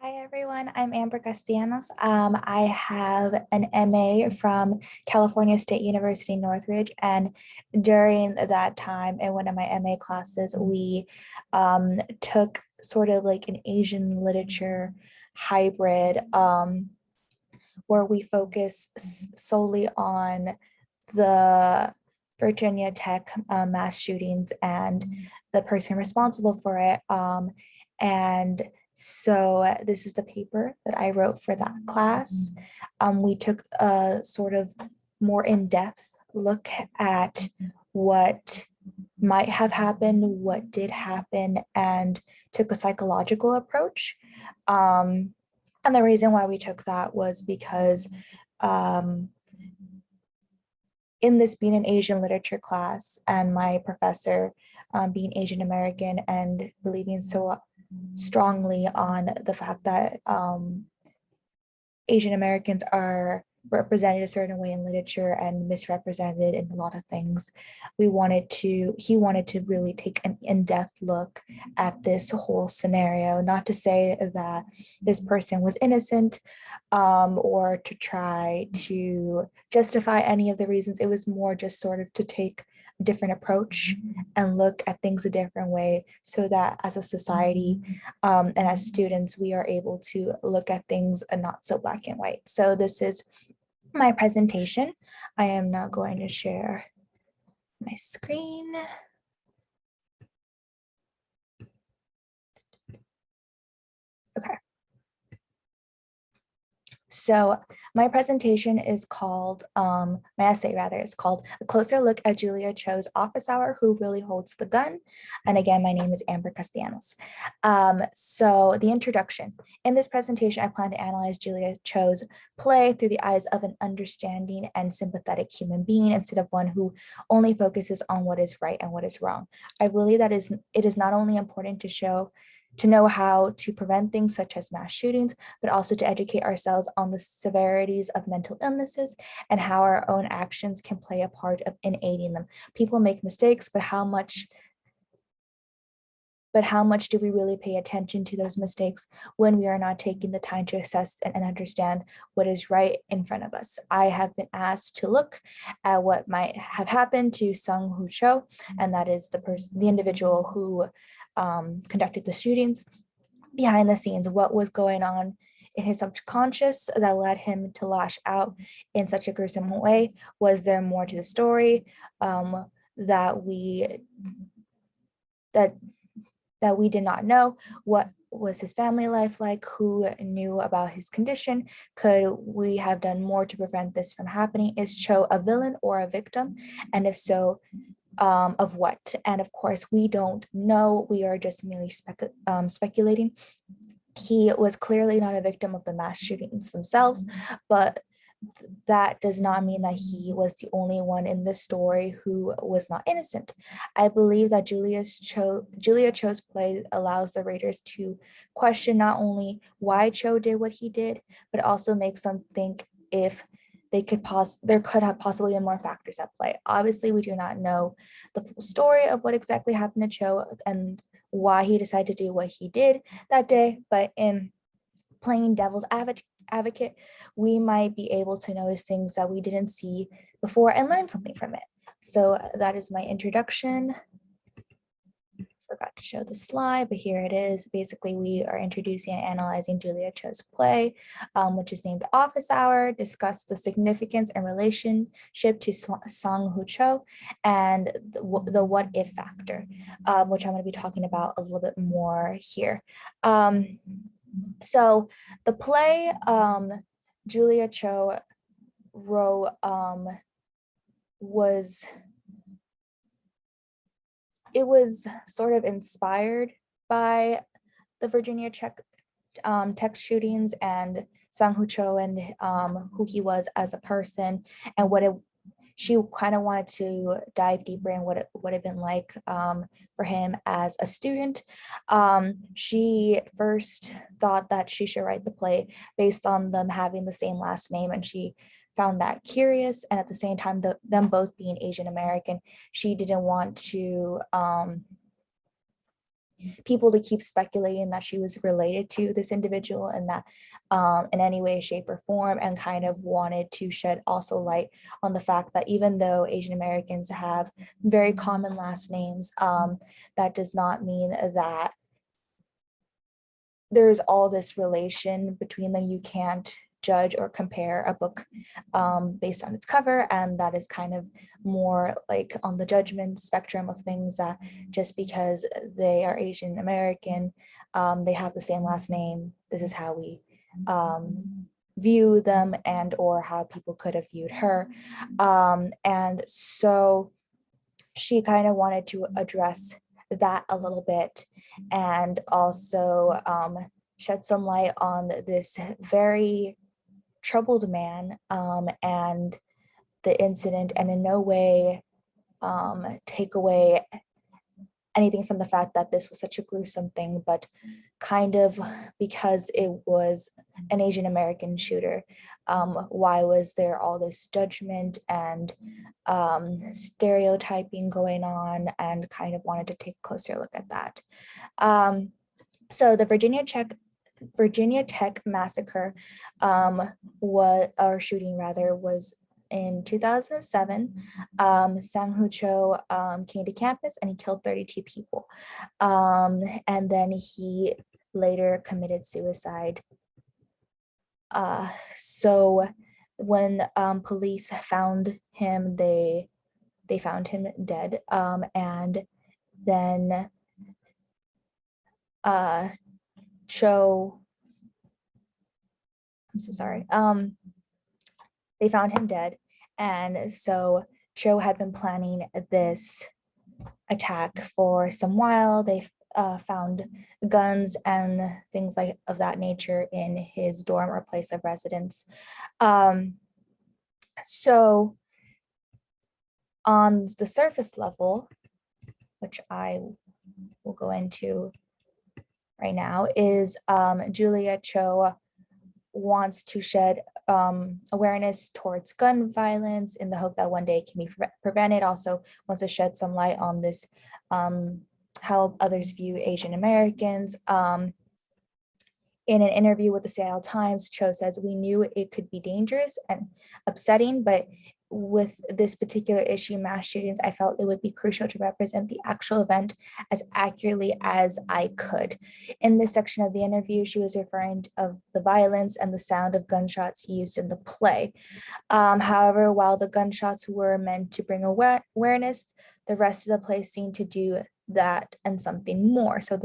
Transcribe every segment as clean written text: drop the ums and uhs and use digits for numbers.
Hi everyone, I'm Amber Castellanos. I have an MA from California State University, Northridge, and during that time in one of my MA classes, we took sort of like an Asian literature hybrid where we focus solely on the Virginia Tech mass shootings and the person responsible for it. And so this is the paper that I wrote for that class. We took a sort of more in-depth look at what might have happened, what did happen, and took a psychological approach. And the reason why we took that was because um, in this being an Asian literature class and my professor being Asian American and believing so strongly on the fact that Asian Americans are represented a certain way in literature and misrepresented in a lot of things. He wanted to really take an in-depth look at this whole scenario, not to say that this person was innocent or to try to justify any of the reasons. It was more just sort of to take a different approach and look at things a different way so that as a society and as students, we are able to look at things not so black and white. So this is my presentation. I am now going to share my screen. Okay. So my presentation is called, my essay rather, is called A Closer Look at Julia Cho's Office Hour, Who Really Holds the Gun? And again, my name is Amber Castellanos. So the introduction. In this presentation, I plan to analyze Julia Cho's play through the eyes of an understanding and sympathetic human being instead of one who only focuses on what is right and what is wrong. I believe that it is not only important to know how to prevent things such as mass shootings, but also to educate ourselves on the severities of mental illnesses and how our own actions can play a part in aiding them. People make mistakes, but how much do we really pay attention to those mistakes when we are not taking the time to assess and understand what is right in front of us? I have been asked to look at what might have happened to Sung Hu Cho, and that is the individual who conducted the shootings. Behind the scenes, what was going on in his subconscious that led him to lash out in such a gruesome way? Was there more to the story that we did not know? What was his family life like? Who knew about his condition? Could we have done more to prevent this from happening? Is Cho a villain or a victim? And if so, of what? And of course, we don't know. We are just merely speculating. He was clearly not a victim of the mass shootings themselves, but that does not mean that he was the only one in this story who was not innocent. I believe that Julia Cho's play allows the readers to question not only why Cho did what he did, but also makes them think if there could have possibly been more factors at play. Obviously, we do not know the full story of what exactly happened to Cho and why he decided to do what he did that day, but in playing devil's advocate, we might be able to notice things that we didn't see before and learn something from it. So that is my introduction. Forgot to show the slide, but here it is. Basically, we are introducing and analyzing Julia Cho's play, which is named Office Hour, discuss the significance and relationship to Song Hu Cho, and the what if factor, which I'm going to be talking about a little bit more here. So the play Julia Cho wrote was sort of inspired by the Virginia tech shootings and Sang Hu Cho and who he was as a person and she kind of wanted to dive deeper in what it would have been like for him as a student. She first thought that she should write the play based on them having the same last name, and she found that curious. And at the same time, them both being Asian American, she didn't want to people to keep speculating that she was related to this individual and that in any way, shape, or form, and kind of wanted to shed also light on the fact that even though Asian Americans have very common last names, that does not mean that there's all this relation between them. You can't judge or compare a book based on its cover, and that is kind of more like on the judgment spectrum of things, that just because they are Asian American, they have the same last name, this is how we view them, and or how people could have viewed her. And so she kind of wanted to address that a little bit, and also shed some light on this very troubled man and the incident, and in no way take away anything from the fact that this was such a gruesome thing, but kind of because it was an Asian American shooter, why was there all this judgment and stereotyping going on, and kind of wanted to take a closer look at that. So the Virginia Tech massacre shooting rather, was in 2007. Sang Hu Cho came to campus and he killed 32 people. And then he later committed suicide. So when police found him, they found him dead. And then Cho, I'm so sorry. They found him dead. And so Cho had been planning this attack for some while. They found guns and things like of that nature in his dorm or place of residence. So on the surface level, which I will go into right now, is Julia Cho wants to shed awareness towards gun violence in the hope that one day it can be prevented. Also wants to shed some light on this, how others view Asian Americans. In an interview with the Seattle Times, Cho says, "We knew it could be dangerous and upsetting, but with this particular issue, mass shootings, I felt it would be crucial to represent the actual event as accurately as I could." In this section of the interview, she was referring to the violence and the sound of gunshots used in the play. However, while the gunshots were meant to bring awareness, the rest of the play seemed to do that and something more. So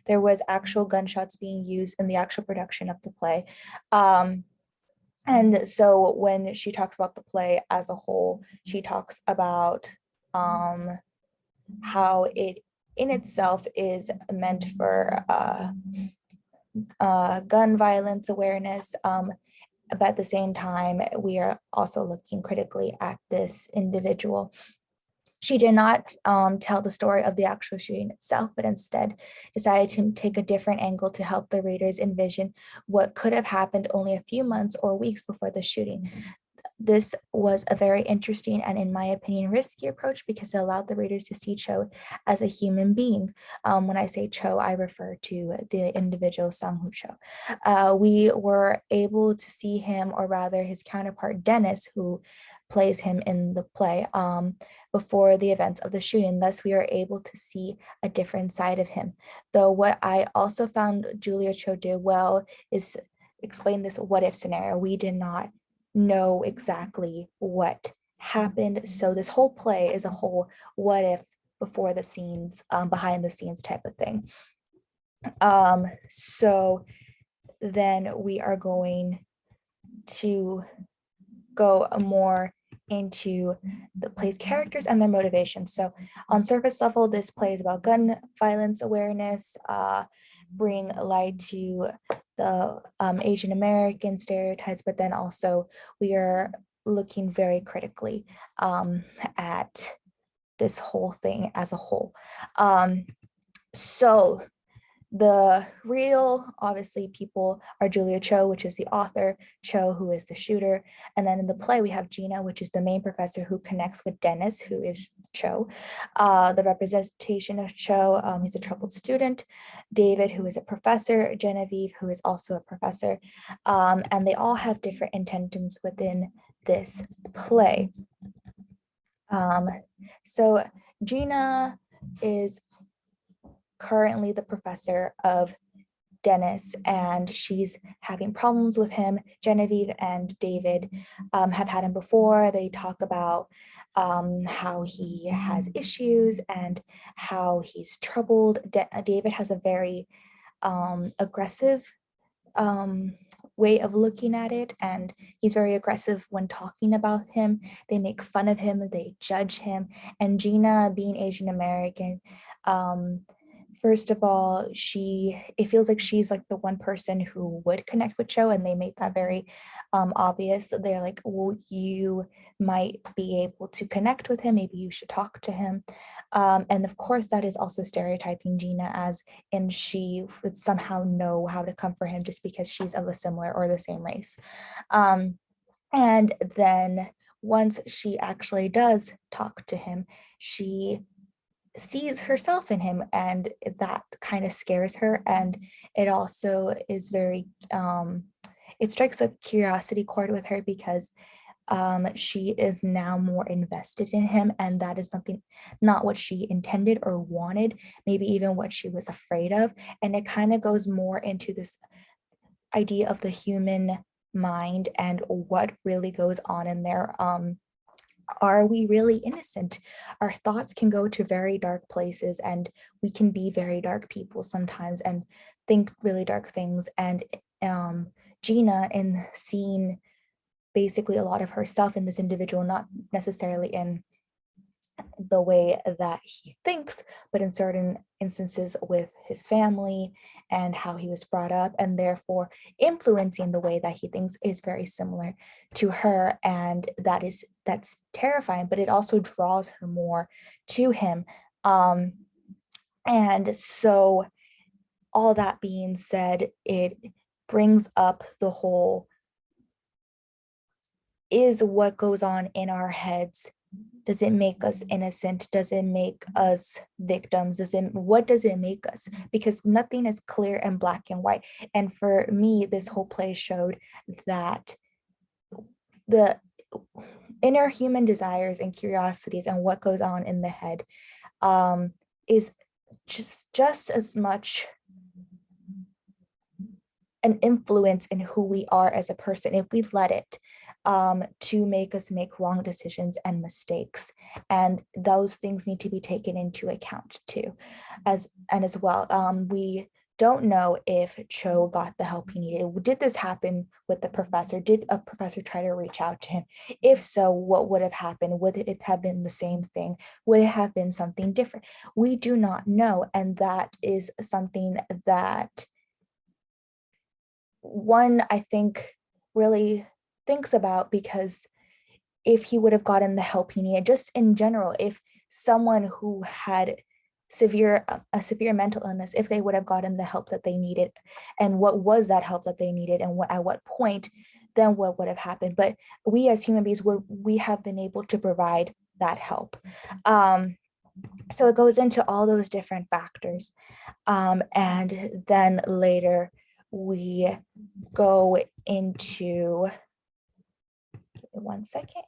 there was actual gunshots being used in the actual production of the play. And so when she talks about the play as a whole, she talks about how it in itself is meant for gun violence awareness, but at the same time, we are also looking critically at this individual. She did not tell the story of the actual shooting itself, but instead decided to take a different angle to help the readers envision what could have happened only a few months or weeks before the shooting. This was a very interesting and, in my opinion, risky approach because it allowed the readers to see Cho as a human being. When I say Cho, I refer to the individual Sang Hu Cho. We were able to see him, or rather his counterpart Dennis, who plays him in the play, before the events of the shooting. Thus, we are able to see a different side of him. Though what I also found Julia Cho did well is explain this what if scenario. We did not know exactly what happened. So this whole play is a whole what if before the scenes, behind the scenes type of thing. So then we are going to go more into the play's characters and their motivations. So on surface level, this play is about gun violence awareness, bring light to the Asian American stereotypes, but then also we are looking very critically at this whole thing as a whole. So The real, obviously, people are Julia Cho, which is the author, Cho, who is the shooter. And then in the play, we have Gina, which is the main professor who connects with Dennis, who is Cho. The representation of Cho, he's a troubled student. David, who is a professor. Genevieve, who is also a professor. And they all have different intentions within this play. So Gina is currently the professor of Dennis, and she's having problems with him. Genevieve and David have had him before. They talk about how he has issues and how he's troubled. David has a very aggressive way of looking at it, and he's very aggressive when talking about him. They make fun of him, they judge him. And Gina, being Asian American, first of all, it feels like she's like the one person who would connect with Cho, and they make that very obvious. They're like, well, you might be able to connect with him, maybe you should talk to him. And of course, that is also stereotyping Gina, as in she would somehow know how to comfort him just because she's of a similar or the same race. And then once she actually does talk to him, she sees herself in him, and that kind of scares her. And it also is very it strikes a curiosity chord with her, because she is now more invested in him, and that is not what she intended or wanted, maybe even what she was afraid of. And it kind of goes more into this idea of the human mind and what really goes on in there. Are we really innocent? Our thoughts can go to very dark places, and we can be very dark people sometimes and think really dark things. And Gina, in seeing basically a lot of herself in this individual, not necessarily in the way that he thinks, but in certain instances with his family and how he was brought up, and therefore influencing the way that he thinks, is very similar to her. And that's terrifying, but it also draws her more to him. And so all that being said, it brings up the whole, is what goes on in our heads, does it make us innocent? Does it make us victims? What does it make us? Because nothing is clear and black and white. And for me, this whole play showed that the inner human desires and curiosities and what goes on in the head is just as much an influence in who we are as a person, if we let it, to make us make wrong decisions and mistakes. And those things need to be taken into account too, as well. We don't know if Cho got the help he needed. Did this happen with the professor? Did a professor try to reach out to him? If so, what would have happened? Would it have been the same thing? Would it have been something different? We do not know. And that is something that one, I think, really thinks about, because if he would have gotten the help he needed, just in general, if someone who had a severe mental illness, if they would have gotten the help that they needed, and what was that help that they needed, and at what point, then what would have happened. But we as human beings, we have been able to provide that help. So it goes into all those different factors. And then later we go into, give me 1 second.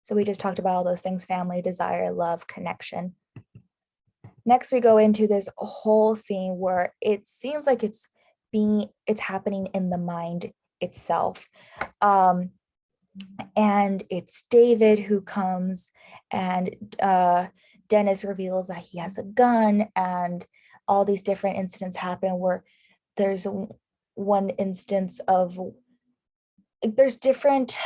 So we just talked about all those things: family, desire, love, connection. Next, we go into this whole scene where it seems like it's happening in the mind itself. And it's David who comes, and Dennis reveals that he has a gun, and all these different incidents happen where there's one instance of, there's different,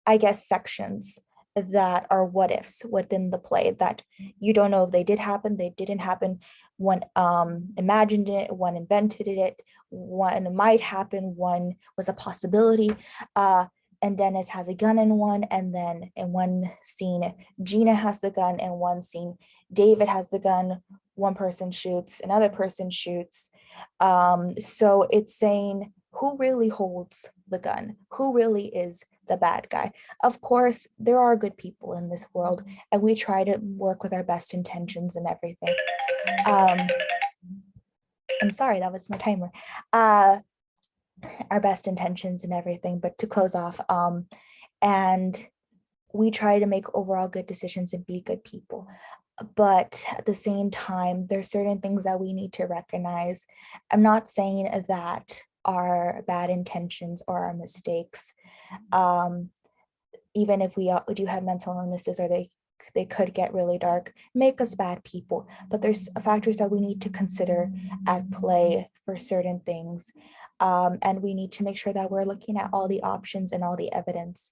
I guess, sections that are what ifs within the play that you don't know if they did happen, they didn't happen. One imagined it, one invented it, one might happen, one was a possibility. and Dennis has a gun in one, and then in one scene, Gina has the gun, and one scene, David has the gun, one person shoots, another person shoots. So it's saying who really holds the gun, who really is the bad guy. Of course, there are good people in this world, and we try to work with our best intentions and everything. I'm sorry, that was my timer. Our best intentions and everything, but to close off, and we try to make overall good decisions and be good people. But at the same time, there's certain things that we need to recognize. I'm not saying that our bad intentions or our mistakes, even if we do have mental illnesses or they could get really dark, make us bad people. But there's factors that we need to consider at play for certain things. And we need to make sure that we're looking at all the options and all the evidence.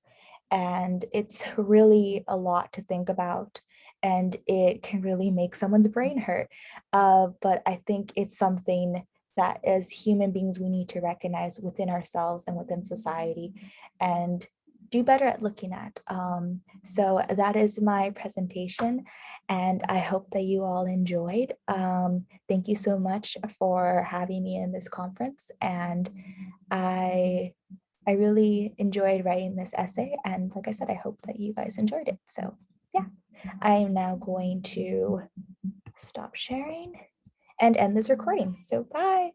And it's really a lot to think about. And it can really make someone's brain hurt. But I think it's something that as human beings, we need to recognize within ourselves and within society and do better at looking at. So that is my presentation, and I hope that you all enjoyed. Thank you so much for having me in this conference, and I really enjoyed writing this essay, and like I said, I hope that you guys enjoyed it. So yeah, I am now going to stop sharing and end this recording. So bye.